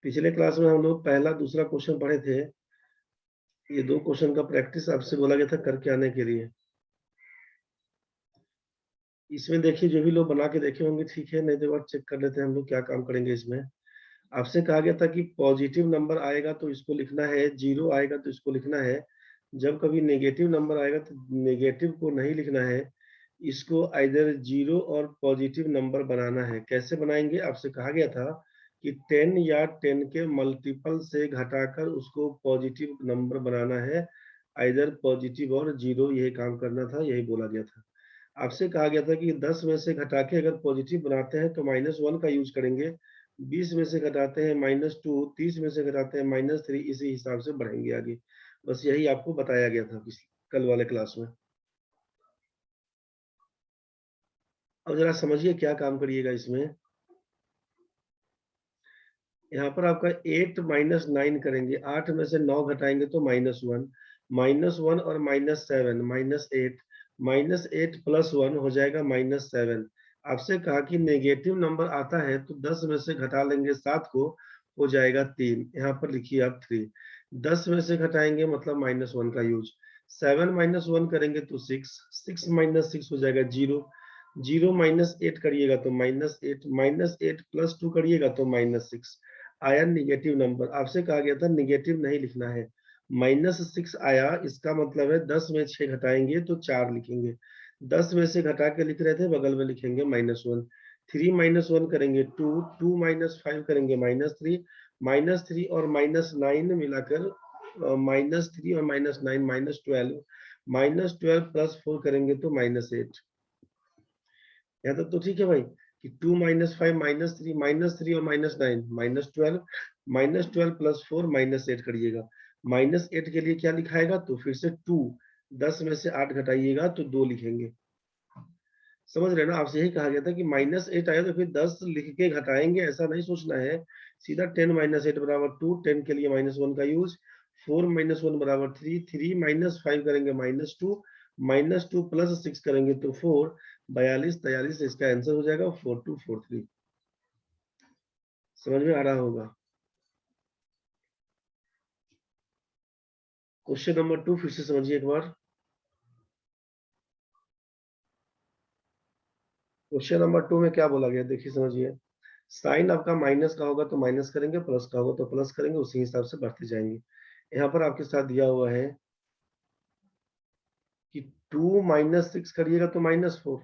पिछले क्लास में हम लोग पहला दूसरा क्वेश्चन पढ़े थे। ये 2 क्वेश्चन का प्रैक्टिस आपसे बोला गया था करके आने के लिए। इसमें देखिए जो भी लोग बना के देखे होंगे ठीक है, नहीं तो एक बार चेक कर लेते हैं हम लोग क्या काम करेंगे इसमें। आपसे कहा गया था कि पॉजिटिव नंबर आएगा तो इसको लिखना है, 0 आएगा तो इसको लिखना है। जब कभी नेगेटिव नंबर आएगा तो नेगेटिव को नहीं लिखना है, इसको आइदर 0 और पॉजिटिव नंबर बनाना है। कैसे बनाएंगे? आपसे कहा गया था कि 10 या 10 के मल्टीपल से घटाकर उसको पॉजिटिव नंबर बनाना है, आइदर पॉजिटिव और 0 यही काम करना था, यही बोला गया था। आपसे कहा गया था कि 10 में से घटा के अगर पॉजिटिव बनाते हैं तो -1 का यूज करेंगे, 20 में से घटाते हैं -2, 30 में से घटाते हैं -3, इसी हिसाब से बढ़ेंगे आगे। बस यही आपको बताया गया था कल वाले क्लास में। अब जरा समझिए क्या काम करिएगा इसमें। यहाँ पर आपका 8 - 9 करेंगे, 8 में से 9 घटाएंगे तो -1, -1 और -7 -8, -8 + 1 हो जाएगा -7। आपसे कहा कि नेगेटिव नंबर आता है तो 10 में से घटा लेंगे 7 को, हो जाएगा 3। यहाँ पर लिखिए आप 3। 10 में से घटाएंगे मतलब -1 का यूज। 7 - 1 करेंगे तो 6, 6 - 6 हो जाएगा 0, 0 - 8 करिएगा तो -8, -8 + 2 करिएगा तो -6 आया नेगेटिव नंबर। आपसे कहा गया था नेगेटिव नहीं लिखना है। -6 आया, इसका मतलब है 10 में 6 घटाएंगे तो 4 लिखेंगे। 10 में से घटा के लिख रहे थे, बगल में लिखेंगे -1। 3 - 1 करेंगे 2, 2 - 5 करेंगे -3, -3 और -9 मिलाकर -3 और -9 -12, -12 + 4 करेंगे तो -8। यहाँ तक तो ठीक है भाई कि 2 - 5 -3 और -9 -12, -12 + 4 -8 करिएगा। -8 के लिए क्या लिखाएगा तो फिर से 2, 10 में से 8 घटाइएगा तो 2 लिखेंगे। समझ रहे ना? आपसे यही कहा गया था कि -8 आया तो फिर 10 लिख के घटाएंगे, ऐसा नहीं सोचना है। सीधा 10 - 8 = 2, 10 के लिए -1 का यूज, 4 - 1 = 3, 3 - 5 करेंगे -2, -2 + 6 करेंगे तो 4, 42 43 इसका आंसर हो जाएगा 4243। समझ में आ रहा होगा? क्वेश्चन नंबर 2 फिर से समझिए एक बार। क्वेश्चन नंबर 2 में क्या बोला गया देखिए समझिए। साइन आपका माइनस का होगा तो माइनस करेंगे, प्लस का होगा तो प्लस करेंगे, उसी हिसाब से बढ़ते जाएंगे। यहाँ पर आपके साथ दिया हुआ है कि 2 - 6 करिएगा तो -4,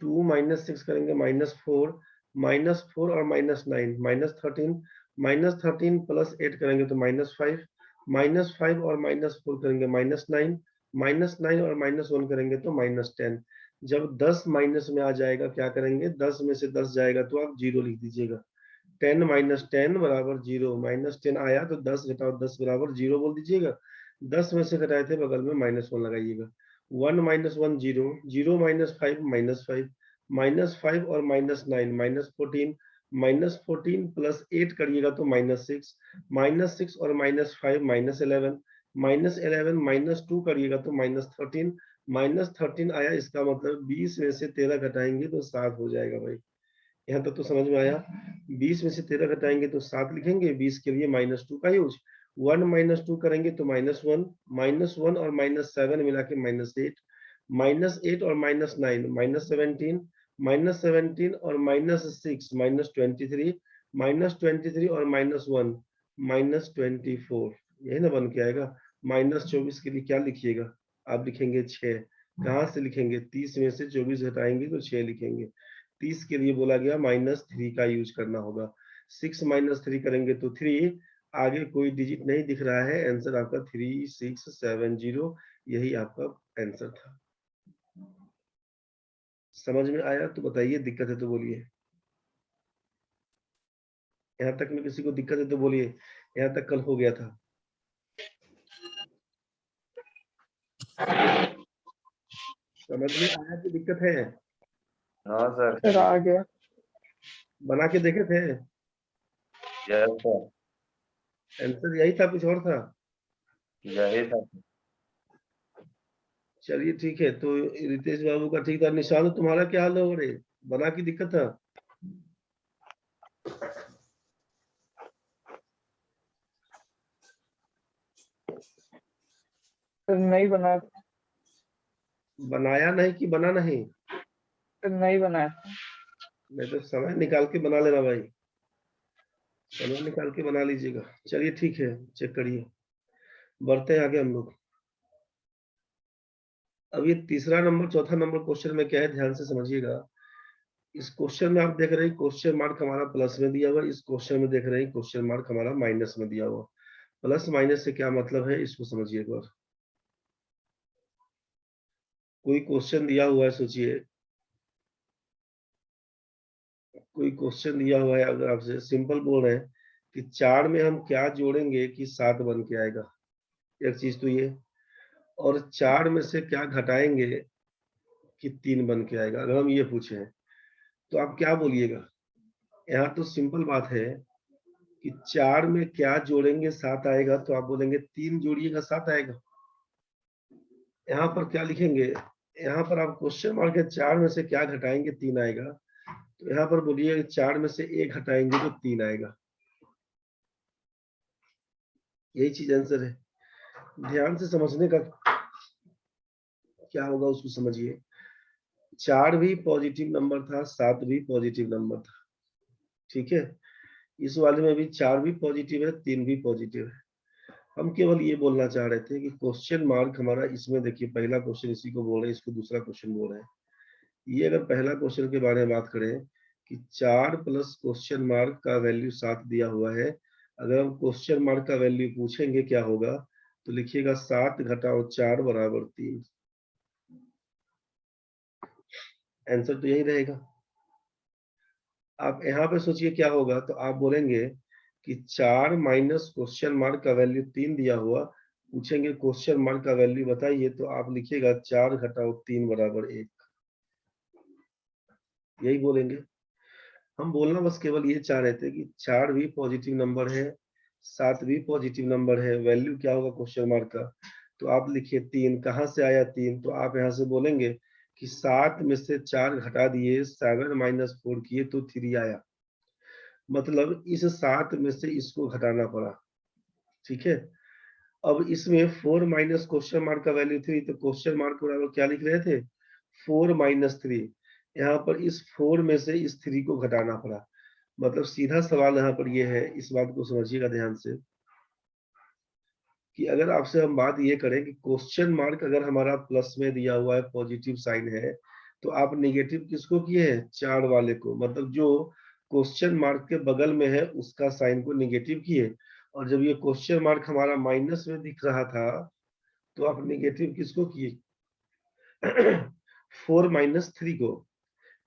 2 - 6 करेंगे -4, -4 और -9 -13, -13 + 8 करेंगे तो -5, -5 और -4 करेंगे -9, -9 और -1 करेंगे तो -10। जब 10 माइनस में आ जाएगा क्या करेंगे? 10 में से 10 जाएगा तो आप 0 लिख दीजिएगा। 10 - 10 = 0, -10 आया तो 10 घटाओ 10 = 0 बोल दीजिएगा। 10 में से घटाए थे, बगल में -1 लगाइएगा। 1 - 1 0, 0 - 5 -5, -5 और -9 -14, -14 + 8 करिएगा तो -6, -6 और -5 -11, -11 -2 करिएगा तो -13, -13 आया, इसका मतलब 20 में से 13 घटाएंगे तो 7 हो जाएगा भाई। यहाँ तक तो समझ में आया? 20 में से 13 घटाएंगे तो 7 लिखेंगे, 20 के लिए -2 का यूज। 1 - 2 करेंगे तो -1, -1 और -7 मिला के -8, -8 और -9 -17, -17 और -6 -23, -23 और -1 -24। यही ना बन के आएगा। -24 के लिए क्या लिखिएगा? आप लिखेंगे 6। कहाँ से लिखेंगे? 30 में से 24 घटाएंगे तो 6 लिखेंगे। 30 के लिए बोला गया -3 का यूज करना होगा। 6 - 3 करेंगे तो 3, आगे कोई डिजिट नहीं दिख रहा है, आंसर आपका 3670, यही आपका आंसर था। समझ में आया तो बताइए, दिक्कत है तो बोलिए। यहाँ तक में किसी को दिक्कत है तो बोलिए। यहाँ तक कल हो गया था। समझ में आया कि दिक्कत है? हाँ सर। सर आ गया। बना के देखे थे? यस सर, आंसर यही था, कुछ और था? यही था। चलिए ठीक है, तो रितेश बाबू का ठीक था। निशान, तुम्हारा क्या हाल हो रे? बना की दिक्कत था? सर नहीं बनाया था। बनाया नहीं कि बना नहीं? सर नहीं बनाया था। नहीं तो समय निकाल के बना लेना भाई, समय निकाल के बना लीजिएगा। चलिए ठीक है, चेक करिए। बढ़ते हैं आगे हम लोग। अब ये तीसरा नंबर चौथा नंबर क्वेश्चन में क्या है, ध्यान से समझिएगा। इस क्वेश्चन में आप देख रहे हैं क्वेश्चन मार्क हमारा प्लस में दिया हुआ, इस क्वेश्चन में देख रहे हैं क्वेश्चन मार्क हमारा माइनस में दिया हुआ। प्लस माइनस से क्या मतलब है इसको समझिए एक बार। कोई क्वेश्चन दिया हुआ है, सोचिए कोई क्वेश्चन दिया हुआ है, अगर आपसे सिंपल बोल रहे हैं कि 4 में हम क्या जोड़ेंगे कि 7 बन के आएगा, एक चीज तो ये, और 4 में से क्या घटाएंगे कि 3 बन के आएगा। अगर हम ये पूछे तो आप क्या बोलिएगा? यहाँ तो सिंपल बात है कि 4 में क्या जोड़ेंगे 7 आएगा, तो आप बोलेंगे 3 जोड़िएगा 7 आएगा। यहाँ पर क्या लिखेंगे? यहाँ पर आप क्वेश्चन मार्क है 4 में से क्या घटाएंगे 3 आएगा, तो यहाँ पर बोलिए 4 में से 1 घटाएंगे तो 3 आएगा। यही चीज आंसर है। ध्यान से समझने का क्या होगा उसको समझिए। 4 भी पॉजिटिव नंबर था, 7 भी पॉजिटिव नंबर था, ठीक है। इस वाले में भी 4 भी पॉजिटिव है, 3 भी पॉजिटिव है। हम केवल ये बोलना चाह रहे थे कि क्वेश्चन मार्क हमारा इसमें देखिए, पहला क्वेश्चन इसी को बोल रहे हैं, इसको दूसरा क्वेश्चन बोल रहे हैं। ये अगर पहला क्वेश्चन के बारे में बात करें कि 4 प्लस क्वेश्चन मार्क का वैल्यू 7 दिया हुआ है, अगर हम क्वेश्चन मार्क का वैल्यू पूछेंगे क्या होगा, तो लिखिएगा 7 घटाओ 4 बराबर 3। आंसर तो यही रहेगा। आप यहाँ पे सोचिए क्या होगा, तो आप बोलेंगे कि 4 माइनस क्वेश्चन मार्क का वैल्यू 3 दिया हुआ, पूछेंगे क्वेश्चन मार्क का वैल्यू बताइए, तो आप लिखिएगा 4 घटाओ 3 बराबर 1। यही बोलेंगे। हम बोलना बस केवल ये चाह रहे थे कि 4 भी पॉजिटिव नंबर है, 7 भी पॉजिटिव नंबर है, वैल्यू क्या होगा क्वेश्चन मार्क का, तो आप लिखिए 3। कहाँ से आया 3? तो आप यहाँ से बोलेंगे कि 7 में से 4 घटा दिए, 7 माइनस 4 किए तो 3 आया। मतलब इस 7 में से इसको घटाना पड़ा, ठीक है। अब इसमें 4 माइनस क्वेश्चन मार्क का वैल्यू 3, तो क्वेश्चन मार्क बराबर क्या लिख रहे थे? 4 माइनस 3। यहाँ पर इस 4 में से इस 3 को घटाना पड़ा। मतलब सीधा सवाल यहाँ पर ये है, इस बात को समझिएगा ध्यान से, कि अगर आपसे हम बात ये करें कि क्वेश्चन मार्क अगर हमारा प्लस में दिया हुआ है, पॉजिटिव साइन है, तो आप नेगेटिव किसको किए हैं? 4 वाले को, मतलब जो क्वेश्चन मार्क के बगल में है उसका साइन को नेगेटिव किए। और जब ये क्वेश्चन मार्क हमारा माइनस में दिख रहा था, तो आप नेगेटिव किसको किए? 4 माइनस 3 को।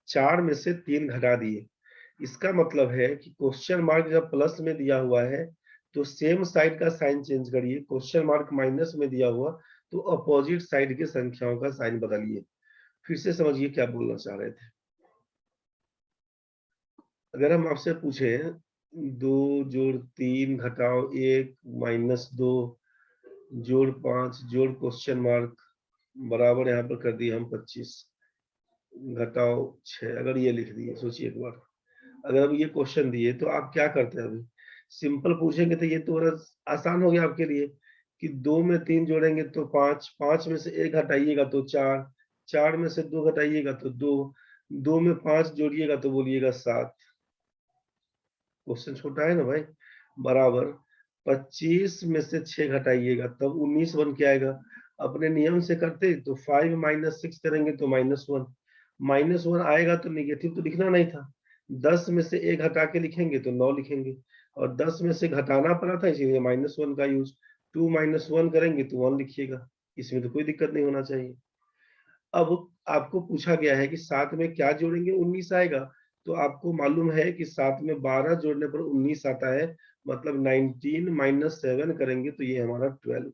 4 में से 3 घटा दिए। इसका मतलब है कि क्वेश्चन मार्क जब प्लस में दिया हुआ है तो सेम साइड का साइन चेंज करिए, क्वेश्चन मार्क माइनस में दिया हुआ तो अपोजिट साइड के संख्याओं का साइन बदलिए। फिर से समझिए क्या बोलना चाह रहे थे। अगर हम आपसे पूछे 2 जोड़ 3 घटाओ 1 माइनस 2 जोड़ 5 जोड़ क्वेश्चन मार्क बराबर यहाँ पर कर दिए हम 25 घटाओ 6, अगर ये लिख दिए, सोचिए एक बार। अगर अब ये क्वेश्चन दिए तो आप क्या करते हैं? अभी सिंपल पूछेंगे तो ये तो बड़ा आसान हो गया आपके लिए कि 2 में 3 जोड़ेंगे तो 5, 5 में से 1 हटाइएगा तो 4, 4 में से 2 घटाइएगा तो 2, 2 में 5 जोड़िएगा तो बोलिएगा 7। क्वेश्चन छोटा है ना भाई। बराबर 25 में से 6 घटाइएगा तब 19 बन के आएगा। अपने नियम से करते तो 5 माइनस 6 करेंगे तो -1, -1 आएगा तो निगेटिव तो लिखना नहीं था। 10 में से 1 हटा के लिखेंगे तो 9 लिखेंगे, और 10 में से घटाना पड़ा था इसीलिए -1 का यूज। 2 माइनस 1 करेंगे तो 1 लिखिएगा, इसमें तो कोई दिक्कत नहीं होना चाहिए। अब आपको पूछा गया है कि 7 में क्या जोड़ेंगे 19 आएगा, तो आपको मालूम है कि 7 में 12 जोड़ने पर 19 आता है, मतलब 19 माइनस 7 करेंगे तो ये हमारा 12।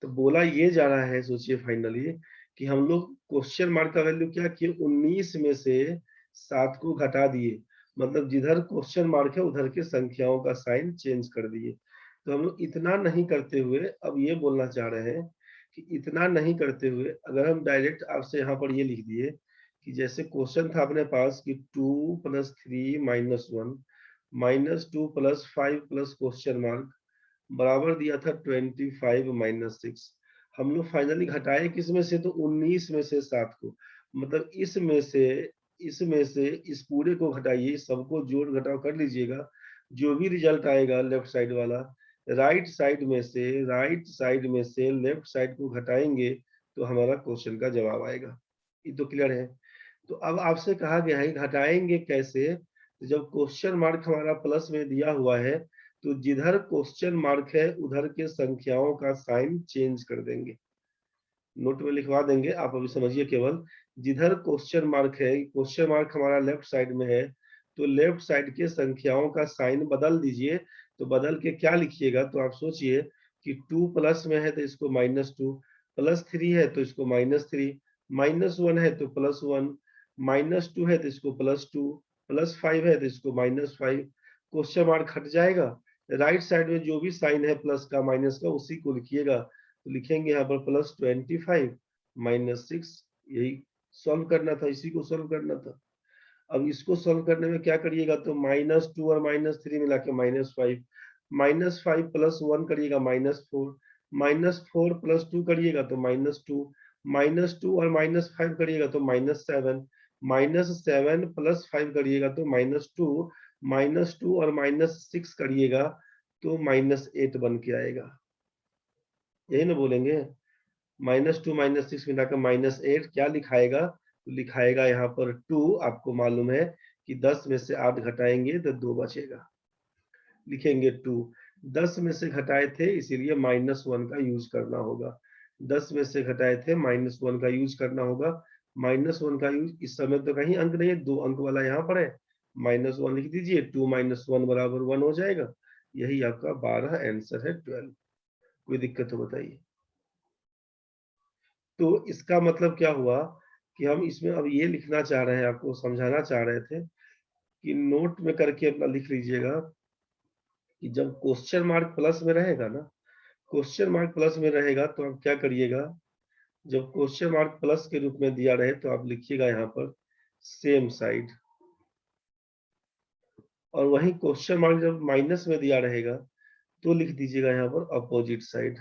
तो बोला ये जा रहा है, सोचिए फाइनली, कि हम लोग क्वेश्चन मार्क का वैल्यू क्या किए, 19 में से 7 को घटा दिए, मतलब जिधर क्वेश्चन मार्क है उधर के संख्याओं का साइन चेंज कर दिए। तो हम लोग इतना नहीं करते हुए अब ये बोलना चाह रहे हैं कि इतना नहीं करते हुए अगर हम डायरेक्ट आपसे यहाँ पर ये लिख दिए कि जैसे क्वेश्चन था अपने पास कि 2 plus 3 minus 1 minus 2 plus 5 plus question mark बराबर दिया था 25 माइनस 6। हम लोग फाइनली घटाए किस में से, तो 19 में से 7 को, मतलब इसमें से इस पूरे को घटाइए, सबको जोड़ घटाव कर लीजिएगा, जो भी रिजल्ट आएगा लेफ्ट साइड वाला, राइट साइड में से लेफ्ट साइड को घटाएंगे तो हमारा क्वेश्चन का जवाब आएगा। ये तो क्लियर है। तो अब आपसे कहा गया है घटाएंगे कैसे, तो जब क्वेश्चन मार्क हमारा प्लस में दिया हुआ है तो जिधर क्वेश्चन मार्क है उधर के संख्याओं का साइन चेंज कर देंगे, नोट में लिखवा देंगे, आप अभी समझिए केवल। जिधर क्वेश्चन मार्क है, क्वेश्चन मार्क हमारा लेफ्ट साइड में है, तो लेफ्ट साइड के संख्याओं का साइन बदल दीजिए। तो बदल के क्या लिखिएगा, तो आप सोचिए कि 2 प्लस में है तो इसको -2, +3 है तो इसको -3, -1 है तो +1, -2 है तो इसको +2, +5 है तो इसको -5। क्वेश्चन मार्क हट जाएगा, राइट साइड में जो भी साइन है प्लस का माइनस का उसी को लिखिएगा। तो लिखेंगे यहाँ पर +25 -6, यही सॉल्व करना था, इसी को सॉल्व करना था। अब इसको सॉल्व करने में क्या करिएगा, तो -2 और -3 मिला के -5, -5 + 1 करिएगा -4, -4 + 2 करिएगा तो -2, -2 और -5 करिएगा तो -7, -7 + 5 करिएगा तो -2, -2 और -6 करिएगा तो -8 बन के आएगा, यही ना बोलेंगे। -2 -6 मिलाकर -8 क्या लिखाएगा, तो लिखाएगा यहाँ पर 2। आपको मालूम है कि 10 में से 8 घटाएंगे तो 2 बचेगा, लिखेंगे 2। 10 में से घटाए थे इसीलिए -1 का यूज करना होगा, 10 में से घटाए थे -1 का यूज करना होगा। -1 का यूज इस समय तो कहीं अंक नहीं है, 2 अंक वाला यहाँ पर है, -1 लिख दीजिए, 2 - 1 बराबर 1 हो जाएगा। यही आपका 12 आंसर है, 12। कोई दिक्कत हो बताइए। तो इसका मतलब क्या हुआ कि हम इसमें अब ये लिखना चाह रहे हैं, आपको समझाना चाह रहे थे कि नोट में करके अपना लिख लीजिएगा कि जब क्वेश्चन मार्क प्लस में रहेगा ना, क्वेश्चन मार्क प्लस में रहेगा तो आप क्या करिएगा, जब क्वेश्चन मार्क प्लस के रूप में दिया रहे तो आप लिखिएगा यहाँ पर सेम साइड, और वही क्वेश्चन मार्क जब माइनस में दिया रहेगा तो लिख दीजिएगा यहाँ पर अपोजिट साइड,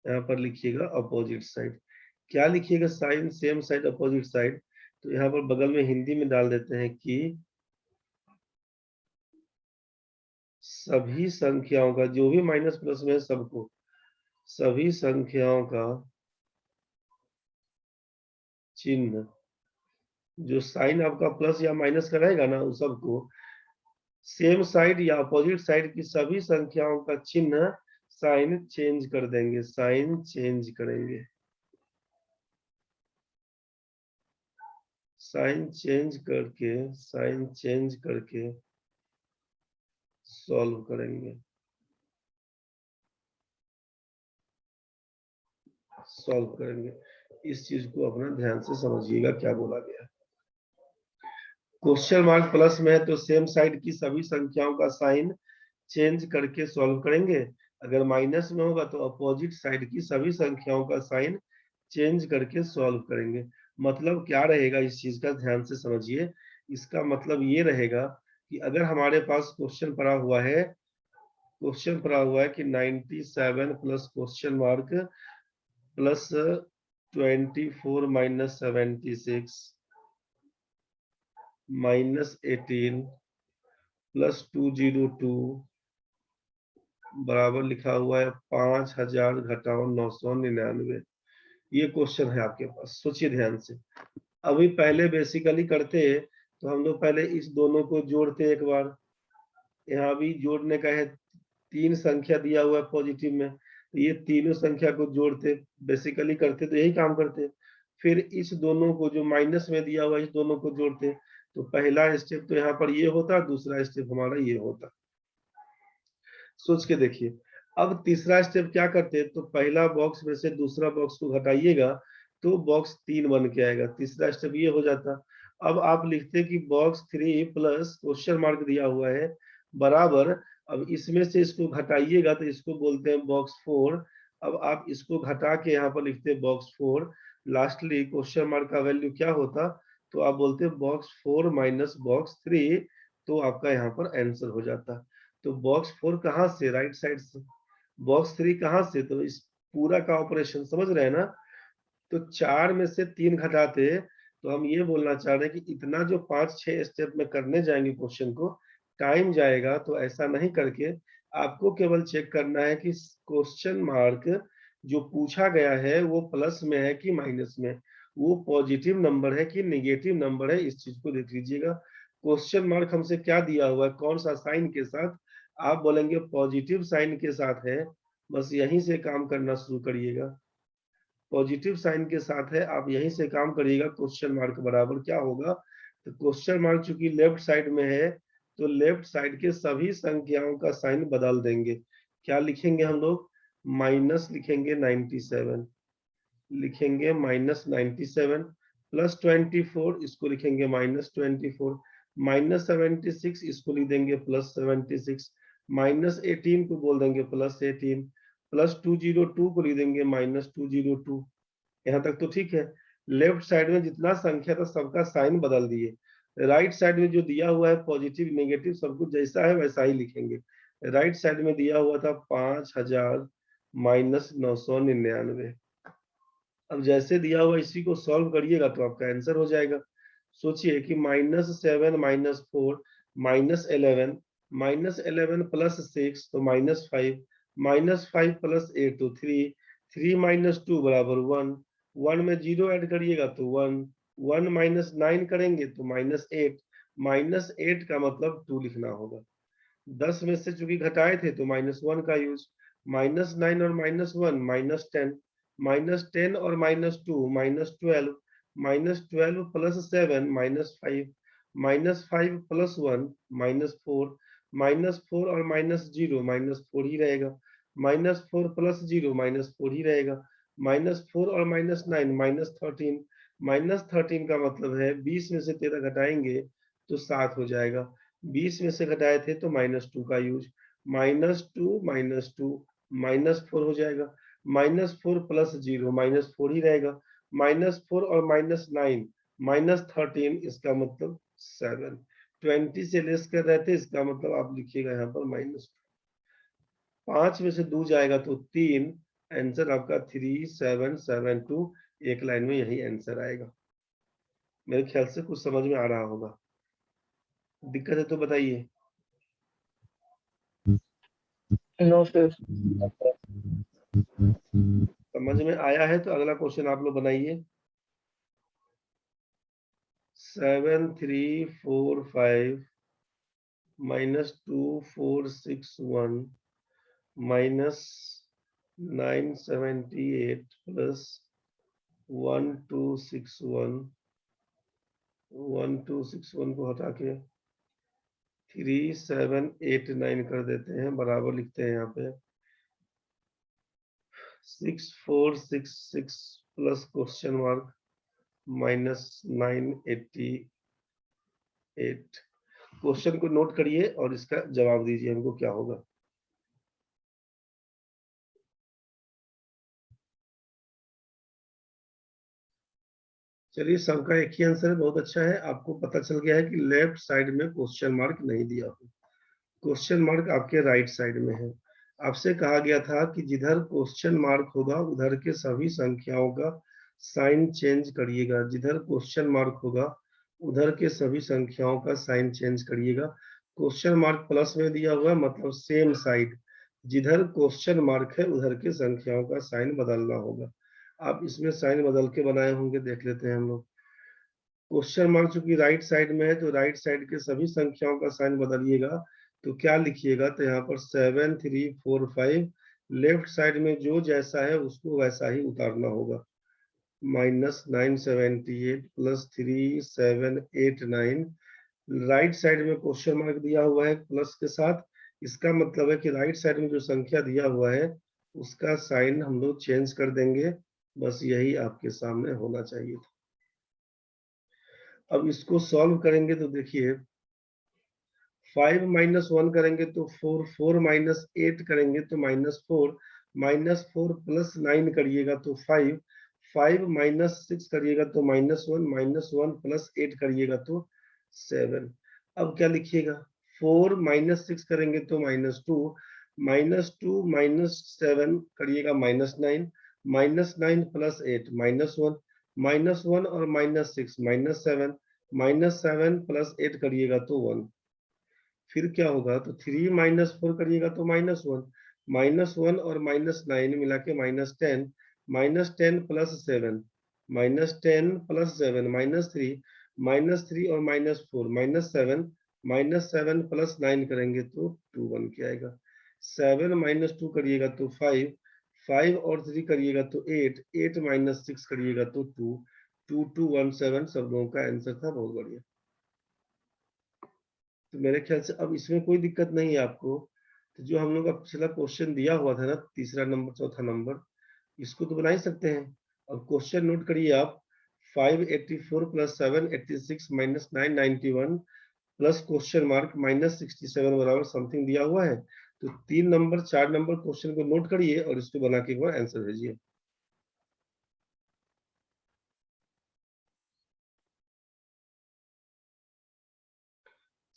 यहाँ पर लिखिएगा अपोजिट साइड। क्या लिखिएगा, sine same side opposite side, तो यहाँ पर बगल में हिंदी में डाल देते हैं कि सभी संख्याओं का, जो भी माइनस प्लस में है सबको, सभी संख्याओं का चिन्ह, जो साइन आपका प्लस या माइनस का रहेगा ना उस सबको, सेम साइड या अपोजिट साइड की सभी संख्याओं का चिन्ह साइन चेंज कर देंगे, साइन चेंज करेंगे, साइन चेंज करके सॉल्व करेंगे, सॉल्व करेंगे। इस चीज को अपना ध्यान से समझिएगा क्या बोला गया। क्वेश्चन मार्क प्लस में है तो सेम साइड की सभी संख्याओं का साइन चेंज करके सॉल्व करेंगे, अगर माइनस में होगा तो अपोजिट साइड की सभी संख्याओं का साइन चेंज करके सॉल्व करेंगे। मतलब क्या रहेगा, इस चीज का ध्यान से समझिए। इसका मतलब ये रहेगा कि अगर हमारे पास क्वेश्चन पड़ा हुआ है कि 97 plus question mark plus 24 minus 76 minus 18 plus 202 बराबर लिखा हुआ है 5000 घटाओ 999। ये क्वेश्चन है आपके पास, सोचिए ध्यान से। अभी पहले बेसिकली करते तो हम लोग पहले इस दोनों को जोड़ते एक बार, यहाँ भी जोड़ने का है, 3 संख्या दिया हुआ है पॉजिटिव में, तो ये तीनों संख्या को जोड़ते, बेसिकली करते तो यही काम करते। फिर इस दोनों को जो माइनस में दिया हुआ है इस दोनों को जोड़ते, तो पहला स्टेप तो यहाँ पर ये होता, दूसरा स्टेप हमारा ये होता। सोच के देखिए। अब तीसरा स्टेप क्या करते, तो पहला बॉक्स में से दूसरा बॉक्स को घटाइएगा तो बॉक्स 3 बन के आएगा, तीसरा स्टेप ये हो जाता। अब आप लिखते कि बॉक्स 3 प्लस क्वेश्चन मार्क दिया हुआ है बराबर, अब इसमें से इसको घटाइएगा तो इसको बोलते हैं बॉक्स 4। अब आप इसको घटा के यहाँ पर लिखते हैं बॉक्स 4, लास्टली क्वेश्चन मार्क का वैल्यू क्या होता, तो आप बोलते हैं बॉक्स 4 माइनस बॉक्स 3, तो आपका यहाँ पर आंसर हो जाता। तो बॉक्स 4 कहाँ से, राइट साइड से, बॉक्स 3 कहाँ से, तो इस पूरा का ऑपरेशन समझ रहे हैं ना। तो 4 में से 3 घटाते, तो हम ये बोलना चाह रहे हैं कि इतना जो 5-6 स्टेप में करने जाएंगे क्वेश्चन को, टाइम जाएगा। तो ऐसा नहीं करके आपको केवल चेक करना है कि क्वेश्चन मार्क जो पूछा गया है वो प्लस में है कि माइनस में, वो पॉजिटिव नंबर है कि नेगेटिव नंबर है, इस चीज को देख लीजिएगा। क्वेश्चन मार्क हमसे क्या दिया हुआ है, कौन सा साइन के साथ, आप बोलेंगे पॉजिटिव साइन के साथ है, बस यहीं से काम करना शुरू करिएगा। पॉजिटिव साइन के साथ है, आप यहीं से काम करिएगा। क्वेश्चन मार्क बराबर क्या होगा, तो क्वेश्चन मार्क चूंकि लेफ्ट साइड में है, तो लेफ्ट साइड के सभी संख्याओं का साइन बदल देंगे। क्या लिखेंगे हम लोग, माइनस लिखेंगे 97, लिखेंगे माइनस 97 प्लस 24, इसको लिखेंगे माइनस 24, माइनस 76 इसको लिख देंगे प्लस 76, माइनस 18 को बोल देंगे प्लस 18, प्लस 202 को लिख देंगे माइनस 202। यहाँ तक तो ठीक है। लेफ्ट साइड में जितना संख्या था सबका साइन बदल दिए। राइट साइड में जो दिया हुआ है पॉजिटिव नेगेटिव सब कुछ जैसा है वैसा ही लिखेंगे। राइट साइड में दिया हुआ था 5000 माइनस 999। अब जैसे दिया हुआ इसी को सॉल्व करिएगा तो आपका आंसर हो जाएगा। सोचिए कि -7 -4 -11, -11 प्लस 6 तो -5, -5 प्लस 8 तो 3, 3 - 2 बराबर 1, 1 में 0 ऐड करिएगा तो 1, 1 - 9 करेंगे तो -8, -8 का मतलब 2 लिखना होगा। 10 में से चूंकि घटाए थे तो -1 का यूज, -9 और -1 -10, -10 और -2 -12, -12 प्लस 7 -5, -5 प्लस 1 -4, -4 और -0 -4 ही रहेगा, -4 प्लस 0 -4 ही रहेगा, -4 और -9 -13, -13 का मतलब है 20 में से 13 घटाएंगे तो 7 हो जाएगा। 20 में से घटाए थे तो -2 का यूज, -2 -2 -4 हो जाएगा, -4 प्लस 0 -4 ही रहेगा, -4 और -9 -13, इसका मतलब 7, 20 से लेस कर रहे थे, इसका मतलब आप लिखिएगा यहाँ पर -2। 5 में से 2 जाएगा तो 3, आंसर आपका 3772, एक लाइन में यही आंसर आएगा। मेरे ख्याल से कुछ समझ में आ रहा होगा, दिक्कत है तो बताइए। No sir. समझ में आया है तो अगला क्वेश्चन आप लोग बनाइए। 7345 -2461 -978 प्लस 1261 को हटा के 3789 कर देते हैं, बराबर लिखते हैं यहाँ पे 6466 प्लस क्वेश्चन मार्क -988। क्वेश्चन को नोट करिए और इसका जवाब दीजिए हमको क्या होगा। चलिए सबका एक ही आंसर है, बहुत अच्छा है। आपको पता चल गया है कि लेफ्ट साइड में क्वेश्चन मार्क नहीं दिया हो, क्वेश्चन मार्क आपके राइट साइड में है। आपसे कहा गया था कि जिधर क्वेश्चन मार्क होगा उधर के सभी संख्याओं का साइन चेंज करिएगा, जिधर क्वेश्चन मार्क होगा उधर के सभी संख्याओं का साइन चेंज करिएगा। क्वेश्चन मार्क प्लस में दिया हुआ मतलब सेम साइड, जिधर क्वेश्चन मार्क है उधर के संख्याओं का साइन बदलना होगा। आप इसमें साइन बदल के बनाए होंगे, देख लेते हैं हम लोग। क्वेश्चन मार्क चूंकि राइट साइड में है तो राइट साइड के सभी संख्याओं का साइन बदलिएगा। तो क्या लिखिएगा, तो यहाँ पर 7345 लेफ्ट साइड में जो जैसा है उसको वैसा ही उतारना होगा, -978 प्लस 3789। राइट साइड में क्वेश्चन मार्क दिया हुआ है प्लस के साथ, इसका मतलब है कि राइट साइड में जो संख्या दिया हुआ है उसका साइन हम लोग चेंज कर देंगे। बस यही आपके सामने होना चाहिए था। अब इसको सॉल्व करेंगे तो देखिए 5 - 1 करेंगे तो 4, 4 - 8 करेंगे तो -4, -4 प्लस 9 करिएगा तो 5, 5 - 6 करिएगा तो -1, -1 प्लस 8 करिएगा तो 7। अब क्या लिखिएगा, 4 माइनस 6 करेंगे तो -2, -2 -7 करिएगा -9, -9 प्लस 8 -1, -1 और -6 -7, -7 प्लस 8 करिएगा तो 1। फिर क्या होगा, तो 3 -4 करिएगा तो -1, -1 और -9 मिला के -10, -10 प्लस 7, -10 प्लस 7 -3, -3 और -4 -7, -7 प्लस 9 करेंगे तो 2 बन के आएगा। 7 -2 करिएगा तो 5, 5 और 3 करिएगा तो 8, 8 -6 करिएगा तो 2, 2217 सब लोगों का आंसर था। बहुत बढ़िया। तो मेरे ख्याल से अब इसमें कोई दिक्कत नहीं है आपको। तो जो हम लोग का पिछला क्वेश्चन दिया हुआ था ना, तीसरा नंबर चौथा नंबर, इसको तो बना ही सकते हैं। और क्वेश्चन नोट करिए आप, 584 plus 786 minus 991 plus question mark -67 बराबर समथिंग दिया हुआ है। तो 3 नंबर 4 नंबर क्वेश्चन को नोट करिए और इसको बना के एक बार आंसर भेजिए।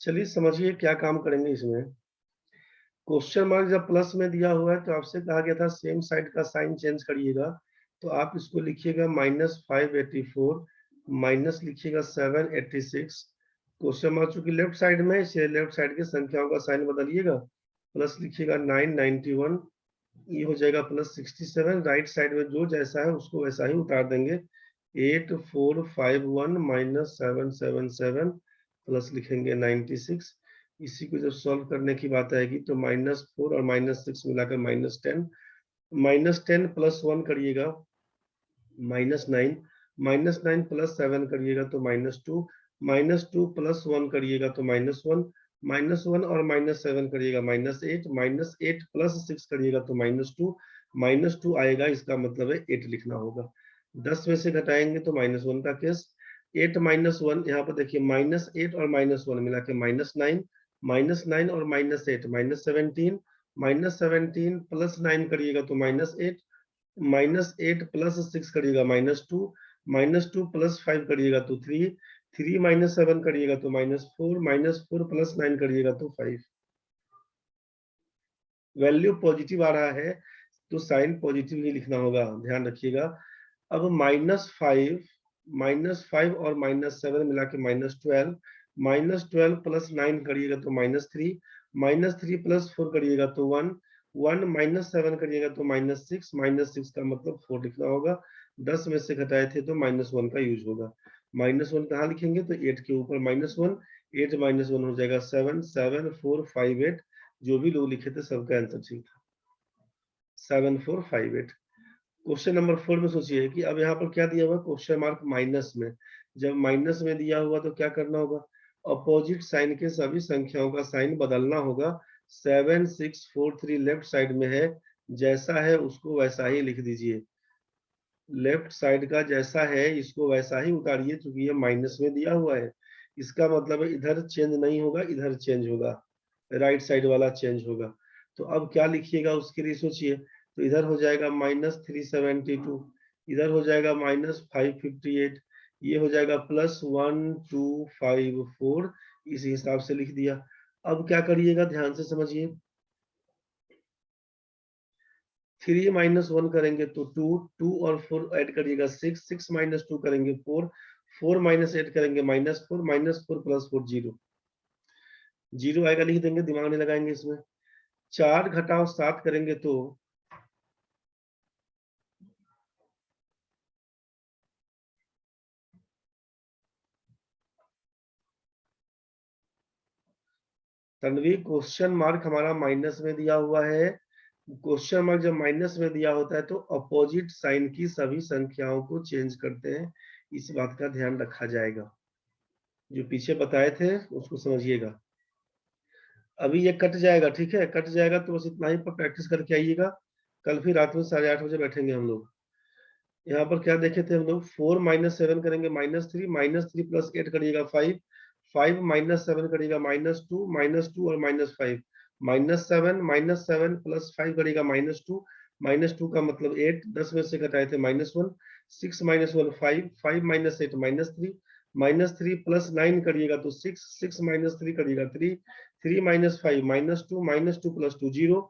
चलिए समझिए क्या काम करेंगे इसमें। क्वेश्चन मार्क जब प्लस में दिया हुआ है तो आपसे कहा गया था सेम साइड का साइन चेंज करिएगा। तो आप इसको लिखिएगा -584 माइनस लिखिएगा 786। क्वेश्चन मार्क चूंकि लेफ्ट साइड में, इसलिए लेफ्ट साइड की संख्याओं का साइन बदलिएगा। प्लस लिखिएगा 991, ये हो जाएगा प्लस 67। राइट साइड में जो जैसा है उसको वैसा ही उतार देंगे। 8451 माइनस 777 प्लस लिखेंगे 96। इसी को जब सॉल्व करने की बात आएगी तो -4 और -6 मिलाकर -10, -10 प्लस 1 करिएगा -9, -9 प्लस 7 करिएगा तो -2, -2 प्लस 1 करिएगा तो -1, -1 और -7 करिएगा -8, -8 प्लस 6 करिएगा तो -2, -2 आएगा, इसका मतलब है 8 लिखना होगा। 10 में से घटाएंगे तो -1 का केस। 8 -1 यहाँ पर देखिए, -8 और -1 मिला के -9, -9 और -8 -17, -17 प्लस 9 करिएगा तो -8, -8 प्लस 6 करिएगा -2, -2 प्लस 5 करिएगा तो 3, 3 -7 करिएगा तो -4, -4 प्लस 9 करिएगा तो 5। वैल्यू पॉजिटिव आ रहा है तो साइन पॉजिटिव ही लिखना होगा, ध्यान रखिएगा। अब -5 और -7 मिला के -12, -12 प्लस 9 करिएगा तो -3, -3 प्लस 4 करिएगा तो 1, 1 -7 करिएगा तो -6, -6 का मतलब 4 लिखना होगा। 10 में से घटाए थे तो -1 का यूज होगा। -1 कहाँ लिखेंगे, तो 8 के ऊपर -1, 8 -1 हो जाएगा 7, 7 4 5 8। जो भी लोग लिखे थे सबका आंसर ठीक था, 7 4 5 8। क्वेश्चन नंबर 4 में सोचिए कि अब यहाँ पर क्या दिया हुआ, क्वेश्चन मार्क माइनस में। जब माइनस में दिया हुआ तो क्या करना होगा, अपोजिट साइन के सभी संख्याओं का साइन बदलना होगा। 7 6 4 3 लेफ्ट साइड में है, जैसा है उसको वैसा ही लिख दीजिए। लेफ्ट साइड का जैसा है इसको वैसा ही उतारिए, क्योंकि ये माइनस में दिया हुआ है। इसका मतलब है इधर चेंज नहीं होगा, इधर चेंज होगा, राइट साइड वाला चेंज होगा। तो अब क्या लिखिएगा उसके लिए सोचिए। तो इधर हो जाएगा -372, इधर हो जाएगा -558, ये हो जाएगा +1254। इस हिसाब से लिख दिया। अब क्या करिएगा, ध्यान से समझिए। 3 -1 करेंगे तो 2, 2 और 4 ऐड करिएगा 6, 6 -2 करेंगे 4, 4 -8 करेंगे -4, -4 प्लस 4 0, 0 आएगा, लिख देंगे, दिमाग नहीं लगाएंगे इसमें। 4 घटाओ 7 करेंगे तो तन्वी, क्वेश्चन मार्क हमारा माइनस में दिया हुआ है। क्वेश्चन मार्क जब माइनस में दिया होता है तो अपोजिट साइन की सभी संख्याओं को चेंज करते हैं, इस बात का ध्यान रखा जाएगा। जो पीछे बताए थे उसको समझिएगा। अभी ये कट जाएगा, ठीक है, कट जाएगा तो बस इतना ही पर प्रैक्टिस करके आइएगा। कल फिर रात में 8:30 बजे बैठेंगे हम लोग। यहाँ पर क्या देखे थे हम लोग, 4 -7 करेंगे -3, -3 प्लस 8 करिएगा 5, 5 -7 करिएगा -2, -2 और -5, -7 प्लस 5 करिएगा -2, -2 का मतलब 8, 10 में से घटाए थे -1, 6 -1 5, 5 -8 -3, -3 प्लस 9 करिएगा तो 6, 6 -3 करिएगा 3, 3 माइनस 5 -2 प्लस 2 0।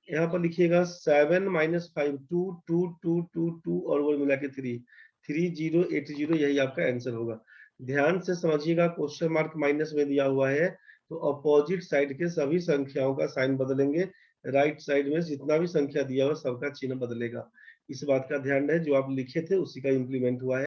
यहाँ पर लिखिएगा 7 माइनस 5 2 2 2 2 2 और वो मिला के 3 3080, यही आपका आंसर होगा। ध्यान से समझिएगा, क्वेश्चन मार्क माइनस में दिया हुआ है तो अपोजिट साइड के सभी संख्याओं का साइन बदलेंगे, राइट साइड में जितना भी संख्या दिया हुआ सबका चिन्ह बदलेगा। इस बात का ध्यान रहे, जो आप लिखे थे उसी का इम्प्लीमेंट हुआ है।